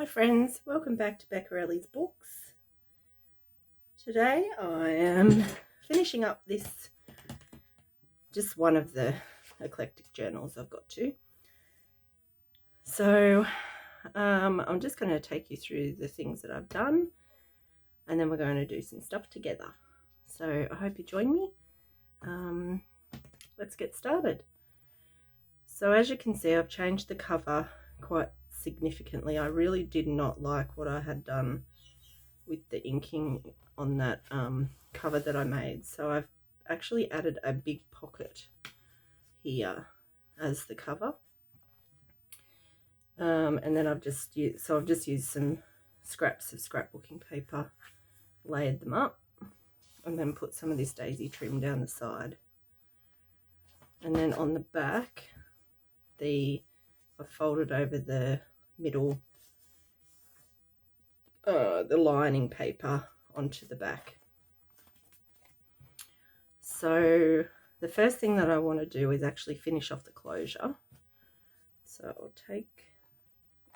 Hi friends, welcome back to Beccarelli's Books. Today I am finishing up this, just one of the eclectic journals I've got two. So I'm just going to take you through the things that I've done, and then we're going to do some stuff together. So I hope you join me. Let's get started. So as you can see, I've changed the cover quite significantly. I really did not like what I had done with the inking on that cover that I made, so I've actually added a big pocket here as the cover, and then I've just used some scraps of scrapbooking paper, layered them up, and then put some of this daisy trim down the side. And then on the back, I've folded over the middle, the lining paper onto the back. So the first thing that I want to do is actually finish off the closure. So I'll take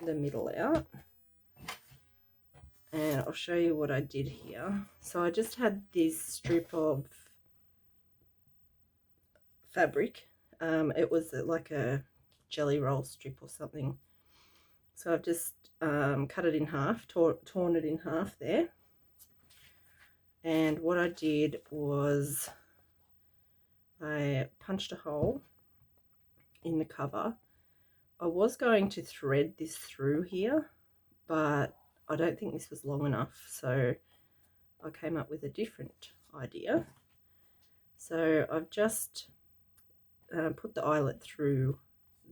the middle out and I'll show you what I did here. So I just had this strip of fabric. It was like a jelly roll strip or something. So I've just cut it in half, torn it in half there. And what I did was I punched a hole in the cover. I was going to thread this through here, but I don't think this was long enough, so I came up with a different idea. So I've just put the eyelet through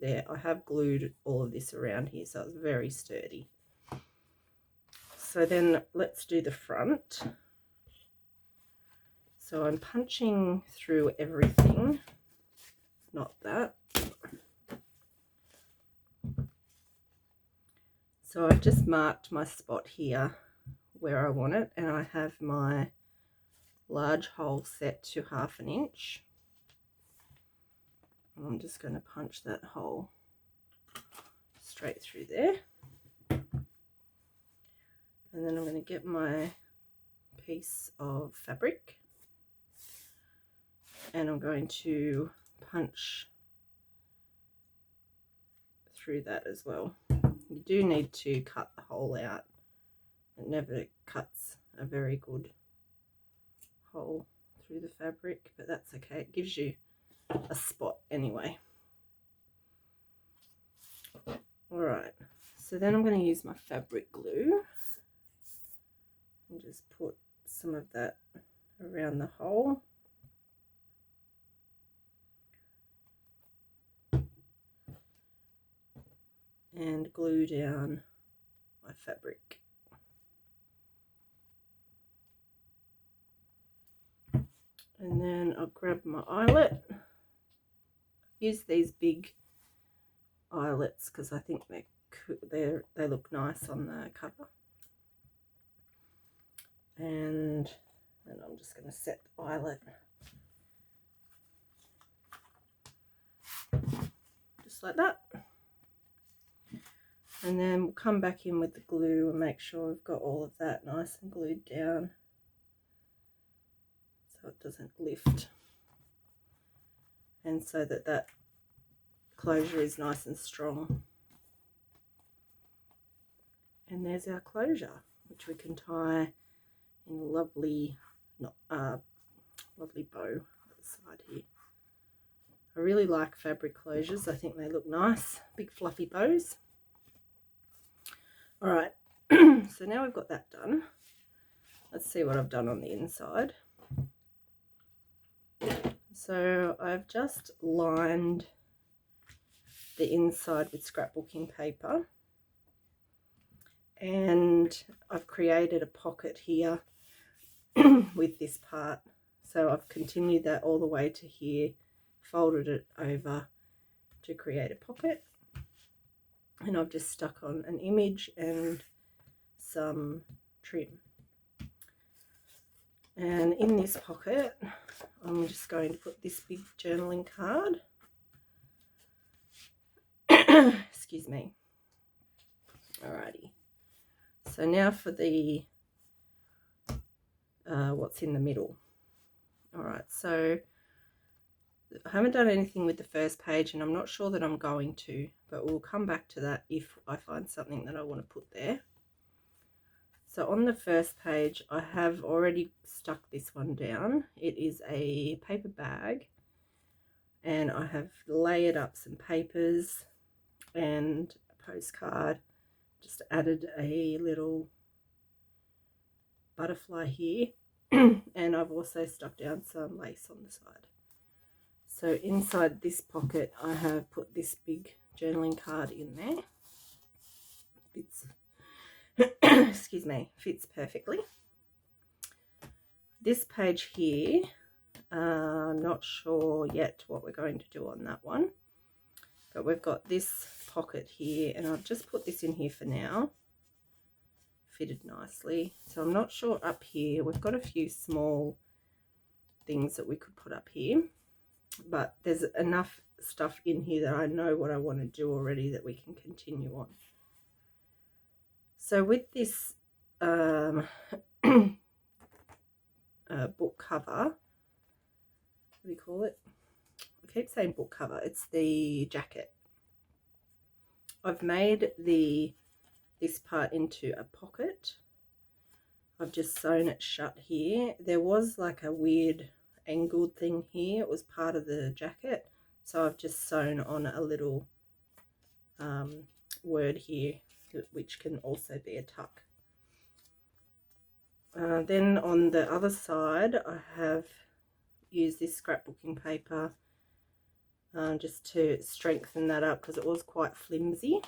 there. I have glued all of this around here, so it's very sturdy. So then let's do the front. So I'm punching through everything, not that. So I've just marked my spot here where I want it, and I have my large hole set to 1/2 inch. And I'm just going to punch that hole straight through there. And then I'm going to get my piece of fabric, and I'm going to punch through that as well. You do need to cut the hole out. It never cuts a very good hole through the fabric, but that's okay. It gives you a spot anyway. Alright, so then I'm going to use my fabric glue and just put some of that around the hole. And glue down my fabric. And then I'll grab my eyelet. Use these big eyelets because I think they look nice on the cover. And then I'm just going to set the eyelet just like that. And then we'll come back in with the glue and make sure we've got all of that nice and glued down so it doesn't lift, and so that closure is nice and strong. And there's our closure, which we can tie in a lovely lovely bow at the side here. I really like fabric closures. I think they look nice, big fluffy bows. Alright, so now we've got that done. Let's see what I've done on the inside. So I've just lined the inside with scrapbooking paper, and I've created a pocket here with this part. So I've continued that all the way to here, folded it over to create a pocket, and I've just stuck on an image and some trim. And in this pocket I'm just going to put this big journaling card. Excuse me. Alrighty, So now for the what's in the middle. All right, so I haven't done anything with the first page, and I'm not sure that I'm going to, but we'll come back to that if I find something that I want to put there. So on the first page, I have already stuck this one down. It is a paper bag, and I have layered up some papers and a postcard. Just added a little butterfly here, and I've also stuck down some lace on the side. So inside this pocket, I have put this big journaling card in there. Fits, excuse me, fits perfectly. This page here, I'm not sure yet what we're going to do on that one, but we've got this pocket here, and I've just put this in here for now. Fitted nicely. So I'm not sure up here. We've got a few small things that we could put up here, but there's enough stuff in here that I know what I want to do already that we can continue on. So with this book cover, what do you call it? I keep saying book cover. It's the jacket. I've made this part into a pocket. I've just sewn it shut here. There was like a weird angled thing here. It was part of the jacket, so I've just sewn on a little word here, which can also be a tuck. Then on the other side, I have used this scrapbooking paper just to strengthen that up because it was quite flimsy.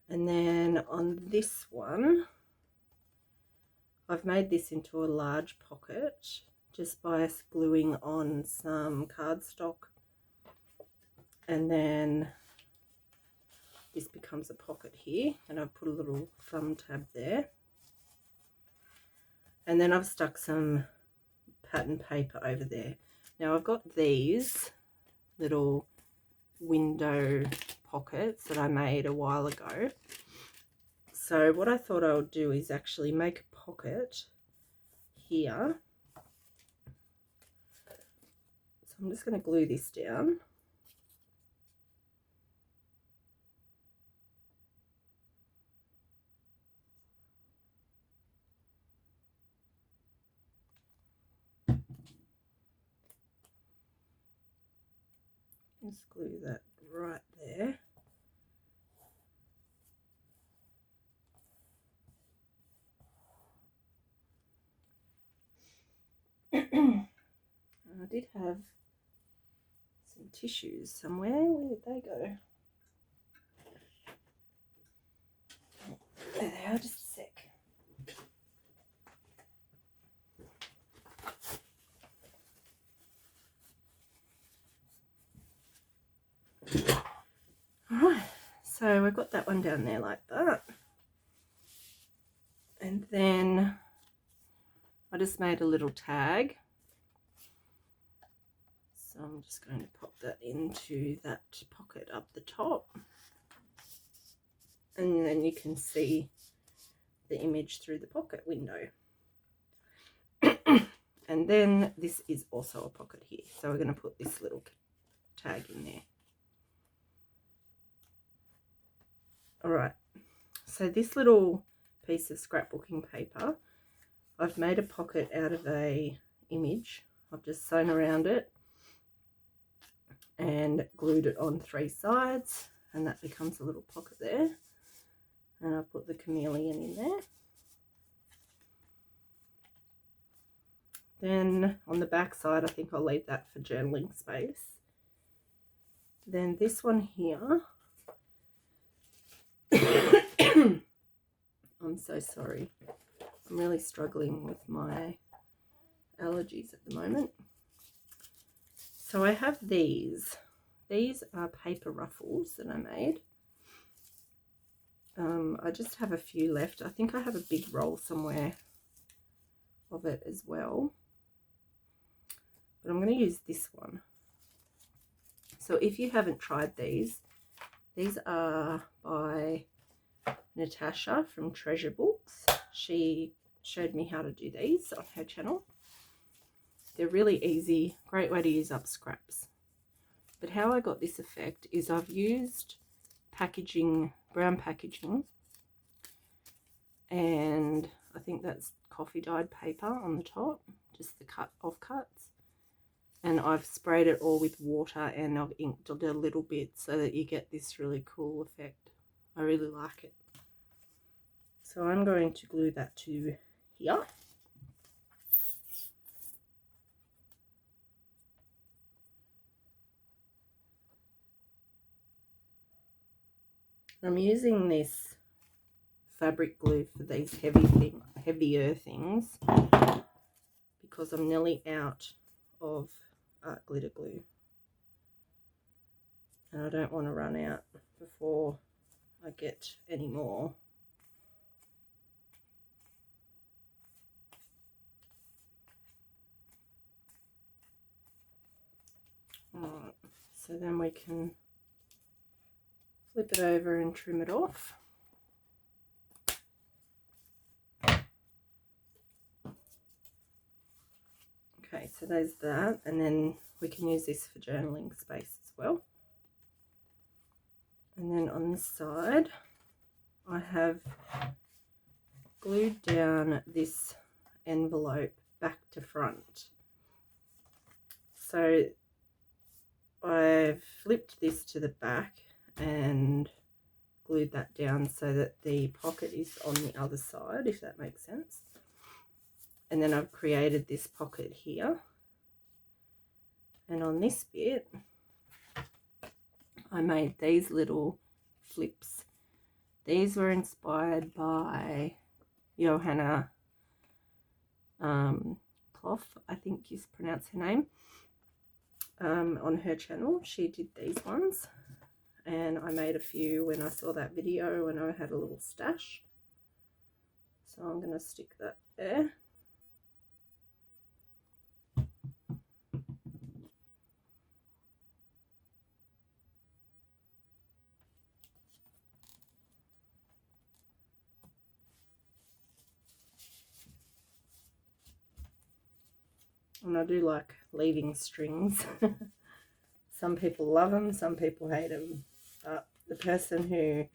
And then on this one, I've made this into a large pocket just by gluing on some cardstock, and then this becomes a pocket here, and I've put a little thumb tab there. And then I've stuck some pattern paper over there. Now I've got these little window pockets that I made a while ago. So what I thought I would do is actually make a pocket here. So I'm just going to glue this down. Just glue that right there. I did have some tissues somewhere. Where did they go? There they are, just a sec. Alright, so we've got that one down there like that. And then I just made a little tag. So I'm just going to pop that into that pocket up the top. And then you can see the image through the pocket window. And then this is also a pocket here. So we're going to put this little tag in there. All right. So this little piece of scrapbooking paper, I've made a pocket out of a image. I've just sewn around it and glued it on 3 sides, and that becomes a little pocket there. And I'll put the chameleon in there. Then on the back side, I think I'll leave that for journaling space. Then this one here, I'm so sorry. I'm really struggling with my allergies at the moment. So I have these. These are paper ruffles that I made. I just have a few left. I think I have a big roll somewhere of it as well. But I'm going to use this one. So if you haven't tried these are by Natasha from Treasure Books. She showed me how to do these on her channel. They're really easy, great way to use up scraps. But how I got this effect is I've used packaging, brown packaging, and I think that's coffee dyed paper on the top, just the offcuts. And I've sprayed it all with water and I've inked it a little bit so that you get this really cool effect. I really like it. So I'm going to glue that to here. I'm using this fabric glue for these heavier things because I'm nearly out of glitter glue. And I don't want to run out before I get any more. Alright, so then we can flip it over and trim it off. Okay, so there's that, and then we can use this for journaling space as well. And then on this side, I have glued down this envelope back to front. So I've flipped this to the back and glued that down so that the pocket is on the other side, if that makes sense. And then I've created this pocket here. And on this bit, I made these little flips. These were inspired by Johanna Clough, I think you pronounce her name. On her channel, she did these ones. And I made a few when I saw that video when I had a little stash. So I'm going to stick that there. And I do like leaving strings. Some people love them, some people hate them. But the person who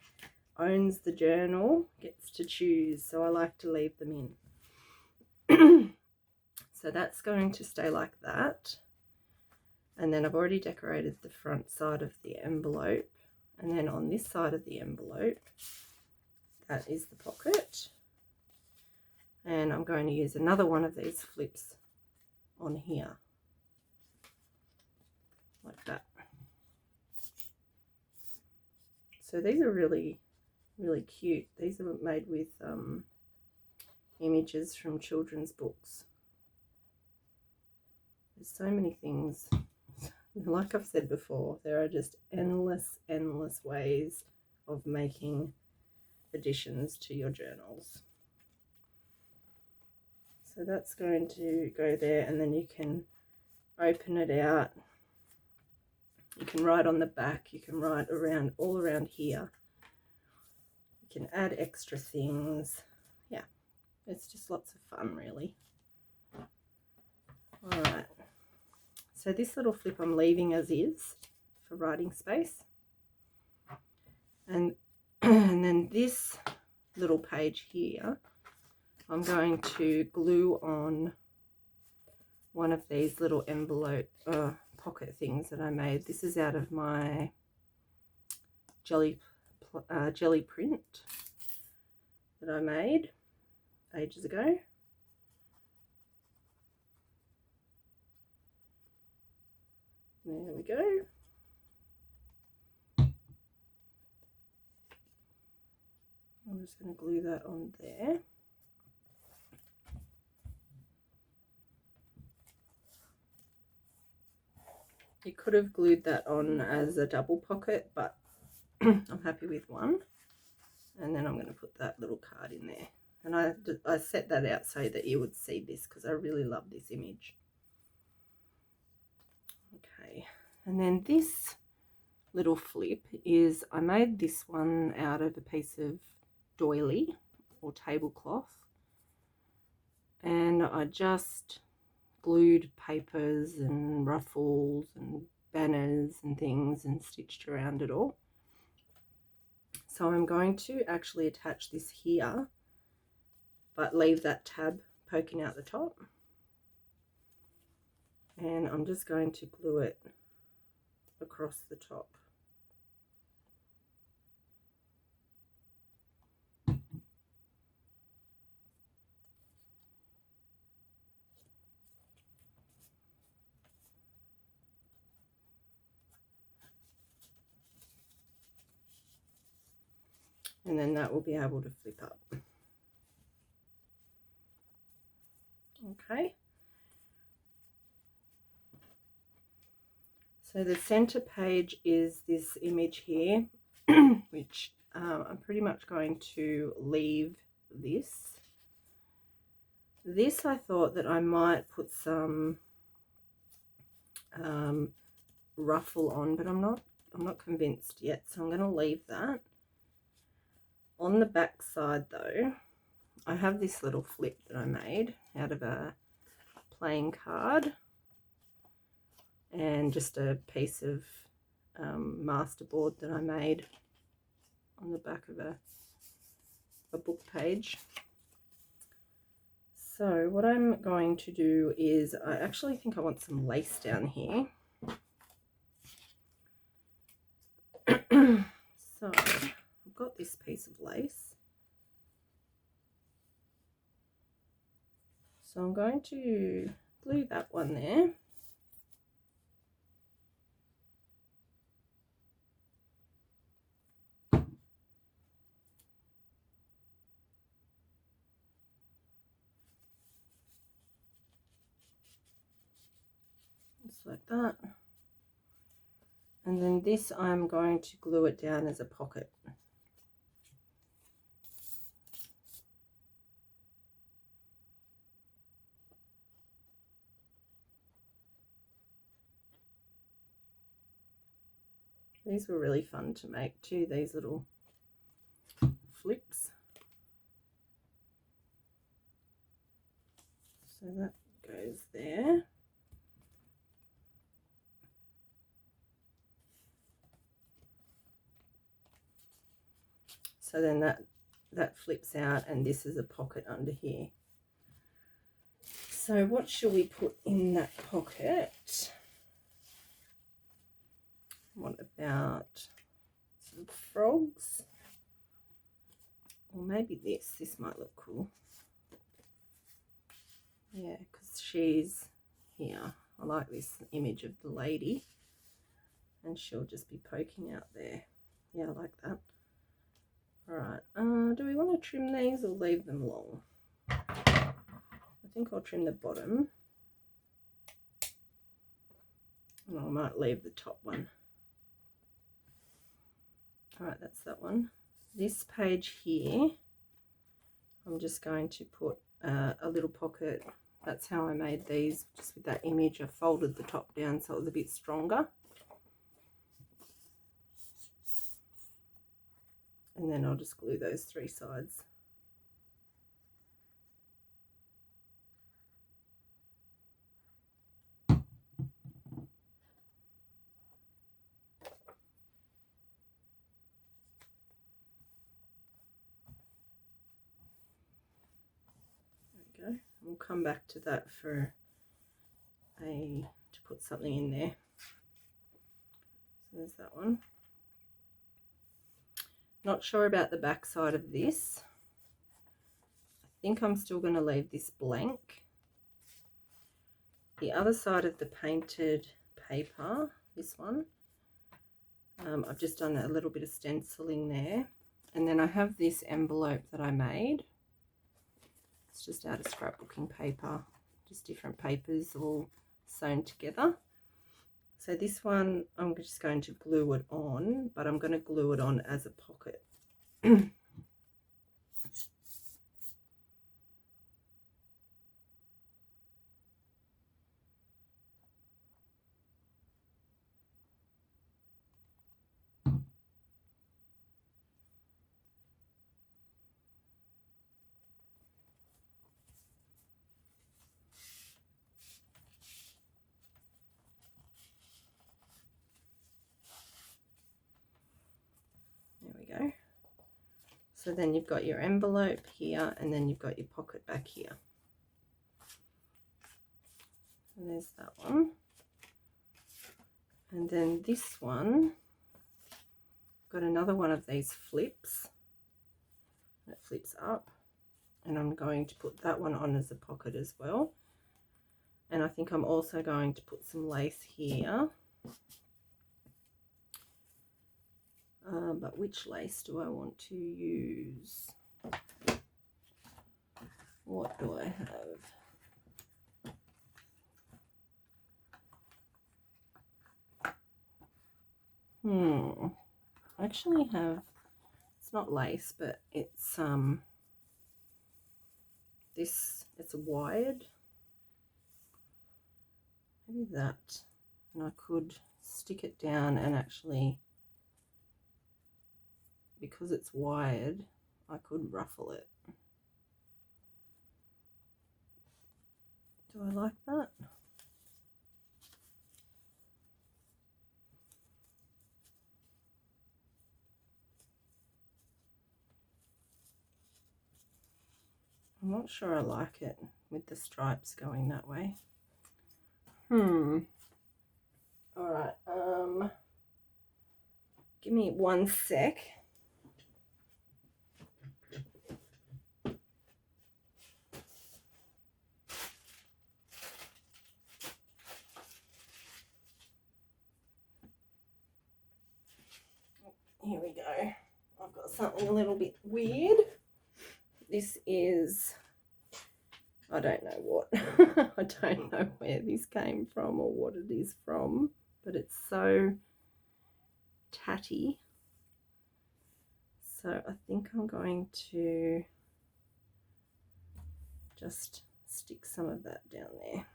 owns the journal gets to choose, so I like to leave them in. So that's going to stay like that. And then I've already decorated the front side of the envelope. And then on this side of the envelope, that is the pocket. And I'm going to use another one of these flips on here, like that. So these are really, really cute. These are made with images from children's books. There's so many things. Like I've said before, there are just endless ways of making additions to your journals. So that's going to go there, and then you can open it out. You can write on the back, you can write around, all around here. You can add extra things. Yeah, it's just lots of fun, really. All right, so this little flip I'm leaving as is for writing space. And, and then this little page here, I'm going to glue on one of these little envelope pocket things that I made. This is out of my jelly print that I made ages ago. There we go. I'm just going to glue that on there. You could have glued that on as a double pocket, but I'm happy with one. And then I'm going to put that little card in there. And I set that out so that you would see this because I really love this image. Okay, and then this little flip is, I made this one out of a piece of doily or tablecloth, and I just glued papers and ruffles and banners and things and stitched around it all. So I'm going to actually attach this here, but leave that tab poking out the top, and I'm just going to glue it across the top. And then that will be able to flip up. Okay. So the center page is this image here, which I'm pretty much going to leave this. This I thought that I might put some ruffle on, but I'm not convinced yet, so I'm going to leave that. On the back side though, I have this little flip that I made out of a playing card and just a piece of masterboard that I made on the back of a book page. So what I'm going to do is, I actually think I want some lace down here. So I've got this piece of lace. So I'm going to glue that one there. Just like that. And then this, I'm going to glue it down as a pocket. These were really fun to make too, these little flips. So that goes there. So then that flips out, and this is a pocket under here. So what shall we put in that pocket? What about some frogs? Or maybe this might look cool. Yeah, because she's here. I like this image of the lady, and she'll just be poking out there. Yeah, I like that. All right, do we want to trim these or leave them long? I think I'll trim the bottom, and I might leave the top one. All right, that's that one. This page here, I'm just going to put a little pocket. That's how I made these, just with that image. I folded the top down so it was a bit stronger. And then I'll just glue those three sides. There we go. We'll come back to that to put something in there. So there's that one. Not sure about the back side of this. I think I'm still going to leave this blank. The other side of the painted paper, this one, I've just done a little bit of stenciling there. And then I have this envelope that I made. It's just out of scrapbooking paper, just different papers all sewn together. So this one, I'm just going to glue it on, but I'm going to glue it on as a pocket. go. So then you've got your envelope here, and then you've got your pocket back here. And there's that one. And then this one, got another one of these flips. It flips up, and I'm going to put that one on as a pocket as well. And I think I'm also going to put some lace here. But which lace do I want to use? What do I have? I actually have, it's not lace, but it's this, it's wired. Maybe that. And I could stick it down and actually, because it's wired, I could ruffle it. Do I like that? I'm not sure I like it with the stripes going that way. All right, give me 1 sec. Here we go. I've got something a little bit weird. This is, I don't know what. I don't know where this came from or what it is from, but it's so tatty. So I think I'm going to just stick some of that down there.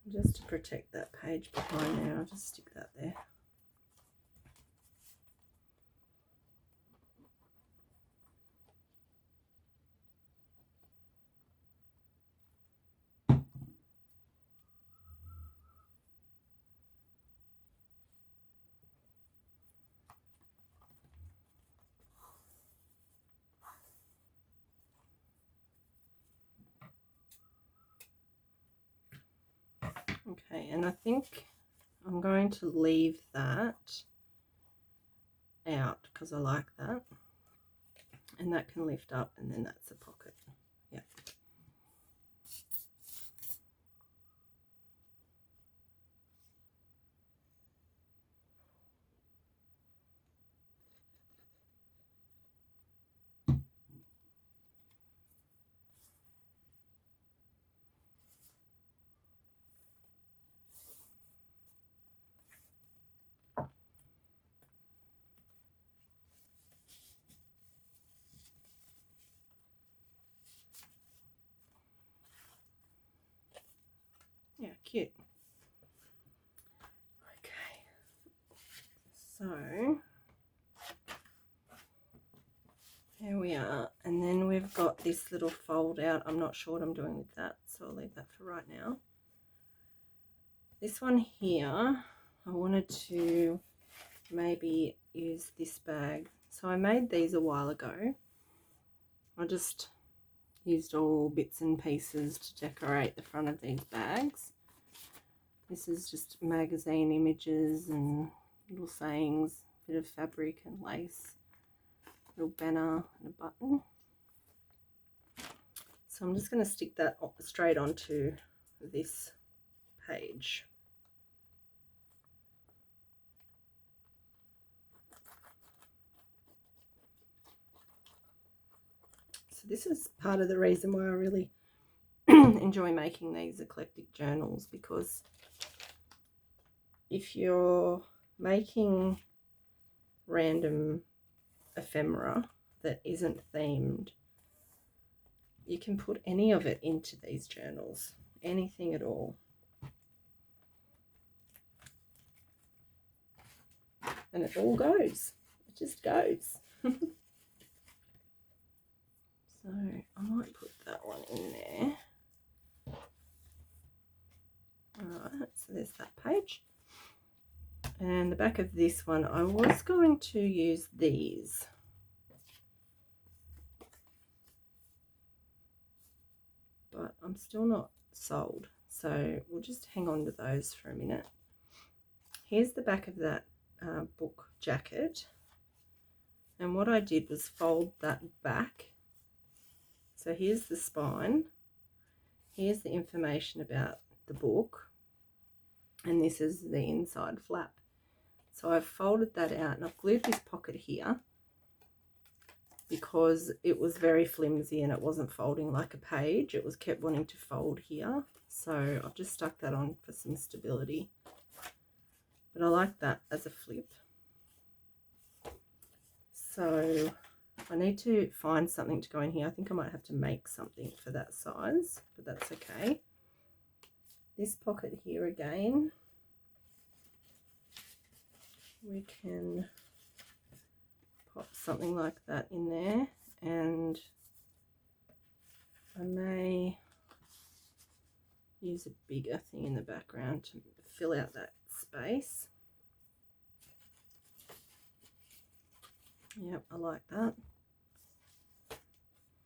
Just to protect that page behind there, I'll just stick that there. Okay, and I think I'm going to leave that out because I like that. And that can lift up, and then that's a pocket. Yeah. Yeah, cute. Okay, so there we are, and then we've got this little fold out. I'm not sure what I'm doing with that, so I'll leave that for right now. This one here, I wanted to maybe use this bag. So I made these a while ago. I just used all bits and pieces to decorate the front of these bags. This is just magazine images and little sayings, a bit of fabric and lace, little banner and a button. So I'm just going to stick that straight onto this page. So this is part of the reason why I really enjoy making these eclectic journals, because if you're making random ephemera that isn't themed, you can put any of it into these journals, anything at all. And it all goes. It just goes. So I might put that one in there. Right, so there's that page. And the back of this one, I was going to use these. But I'm still not sold. So we'll just hang on to those for a minute. Here's the back of that book jacket. And what I did was fold that back. So here's the spine. Here's the information about the book. And this is the inside flap. So I've folded that out and I've glued this pocket here because it was very flimsy and it wasn't folding like a page. It was kept wanting to fold here. So I've just stuck that on for some stability. But I like that as a flip. So I need to find something to go in here. I think I might have to make something for that size, but that's okay. This pocket here again, we can pop something like that in there, and I may use a bigger thing in the background to fill out that space. Yep, I like that.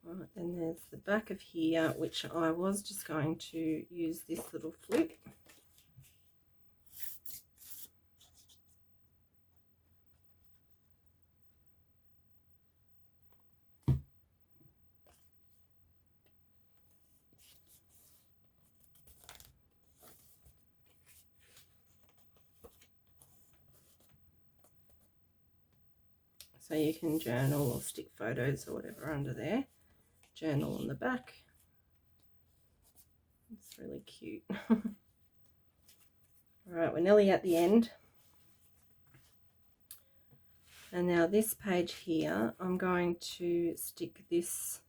Right, and there's the back of here, which I was just going to use this little flip. So you can journal or stick photos or whatever under there. Journal on the back. It's really cute. All right, we're nearly at the end. And now this page here, I'm going to stick this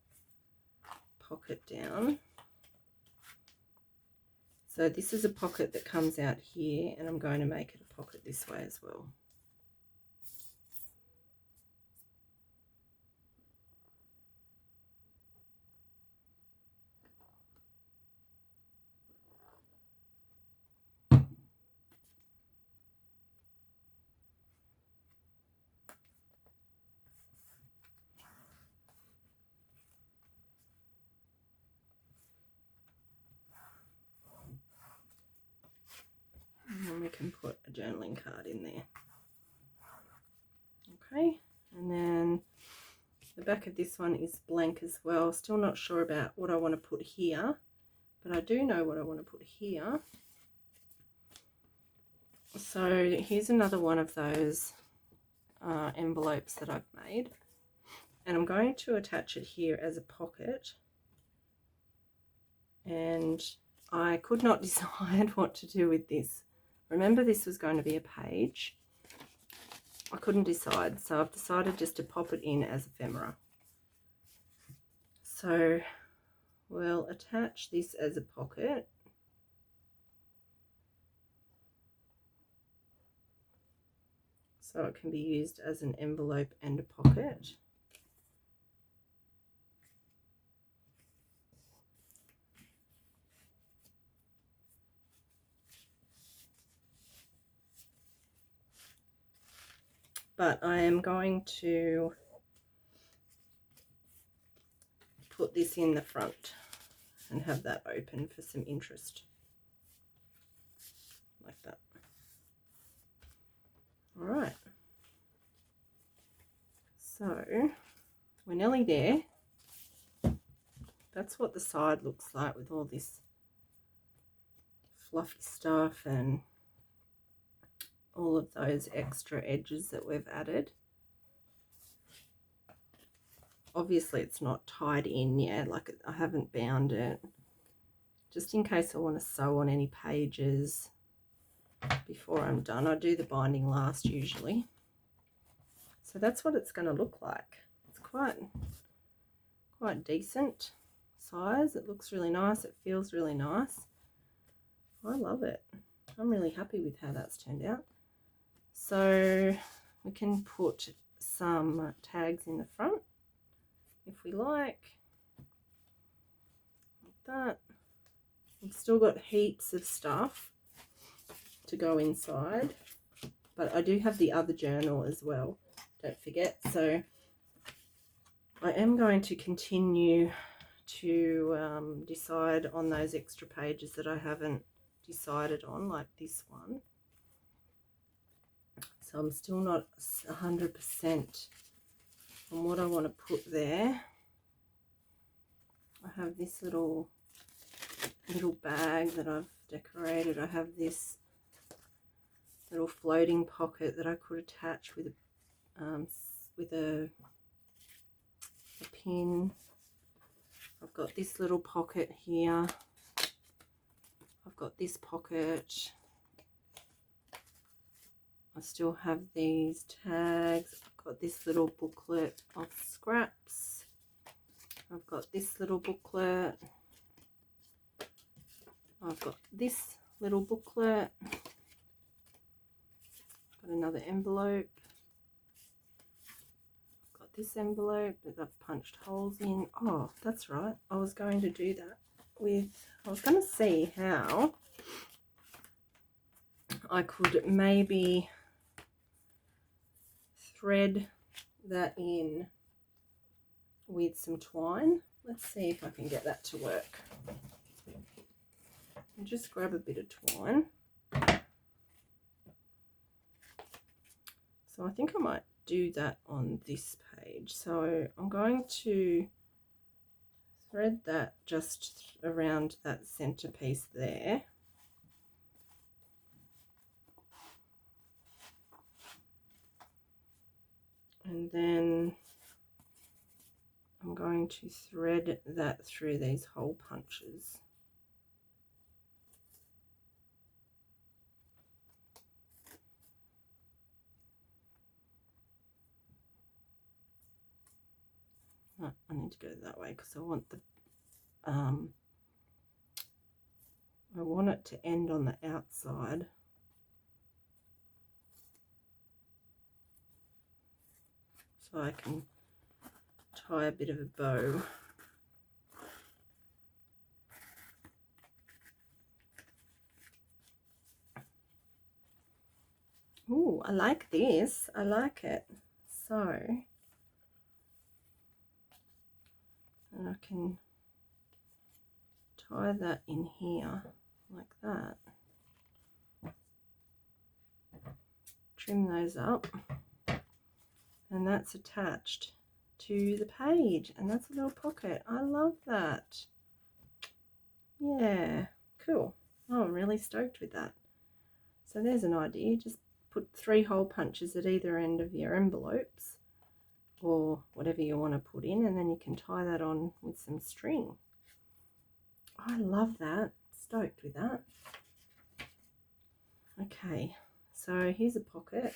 pocket down. So this is a pocket that comes out here, and I'm going to make it a pocket this way as well. And then we can put a journaling card in there. Okay, and then the back of this one is blank as well. Still not sure about what I want to put here, but I do know what I want to put here. So here's another one of those envelopes that I've made, and I'm going to attach it here as a pocket. And I could not decide what to do with this. Remember, this was going to be a page. I couldn't decide, so I've decided just to pop it in as ephemera. So we'll attach this as a pocket. So it can be used as an envelope and a pocket. But I am going to put this in the front and have that open for some interest, like that. All right, so we're nearly there. That's what the side looks like with all this fluffy stuff and all of those extra edges that we've added. Obviously it's not tied in yet, like I haven't bound it, just in case I want to sew on any pages before I'm done. I do the binding last usually. So that's what it's going to look like. It's quite decent size. It looks really nice. It feels really nice. I love it. I'm really happy with how that's turned out. So we can put some tags in the front if we like that. We've still got heaps of stuff to go inside, but I do have the other journal as well, don't forget. So I am going to continue to decide on those extra pages that I haven't decided on, like this one. So I'm still not 100% on what I want to put there. I have this little bag that I've decorated. I have this little floating pocket that I could attach with a pin. I've got this little pocket here. I've got this pocket. I still have these tags. I've got this little booklet of scraps. I've got this little booklet. I've got this little booklet. Got another envelope. I've got this envelope that I've punched holes in. Oh, that's right. I was going to do that I was going to see how I could maybe thread that in with some twine. Let's see if I can get that to work. I'll just grab a bit of twine. So I think I might do that on this page. So I'm going to thread that just around that centerpiece there. And then I'm going to thread that through these hole punches. Oh, I need to go that way because I want the I want it to end on the outside. So I can tie a bit of a bow. Ooh, I like this. I like it. So, and I can tie that in here like that. Trim those up. And that's attached to the page. And that's a little pocket. I love that. Yeah, cool. Oh, I'm really stoked with that. So there's an idea. Just put 3 hole punches at either end of your envelopes or whatever you want to put in, and then you can tie that on with some string. I love that. Stoked with that. Okay, so here's a pocket.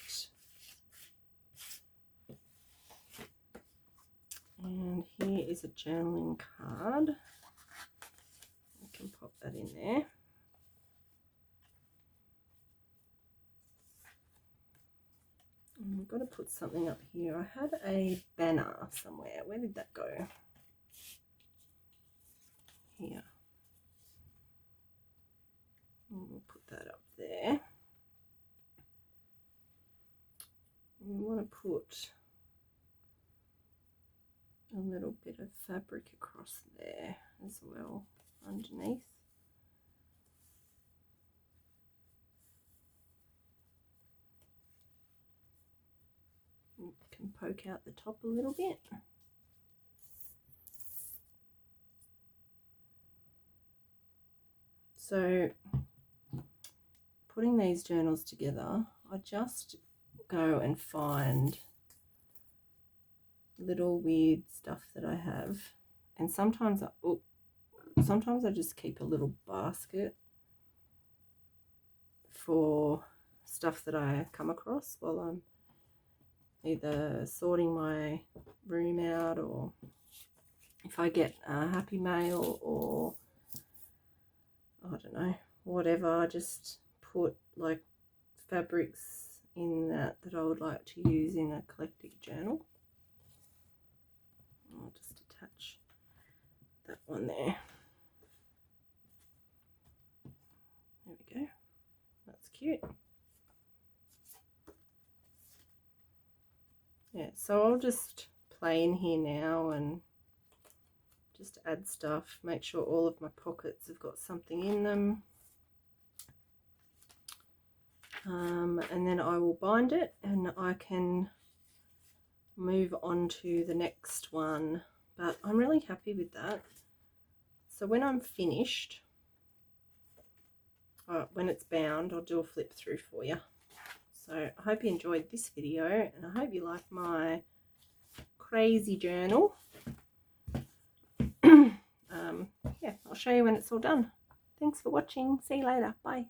And here is a journaling card. I can pop that in there. And we've got to put something up here. I had a banner somewhere. Where did that go? Here. And we'll put that up there. We want to put a little bit of fabric across there as well underneath. You can poke out the top a little bit. So putting these journals together, I just go and find little weird stuff that I have, and sometimes I just keep a little basket for stuff that I come across while I'm either sorting my room out, or if I get a happy mail, or I don't know, whatever. I just put like fabrics in that I would like to use in a Eclectic journal. I'll just attach that one there. There we go. That's cute. Yeah, so I'll just play in here now and just add stuff, make sure all of my pockets have got something in them. And then I will bind it and I can move on to the next one. But I'm really happy with that. So when I'm finished, when it's bound, I'll do a flip through for you. So I hope you enjoyed this video and I hope you like my crazy journal. Yeah, I'll show you when it's all done. Thanks for watching. See you later. Bye.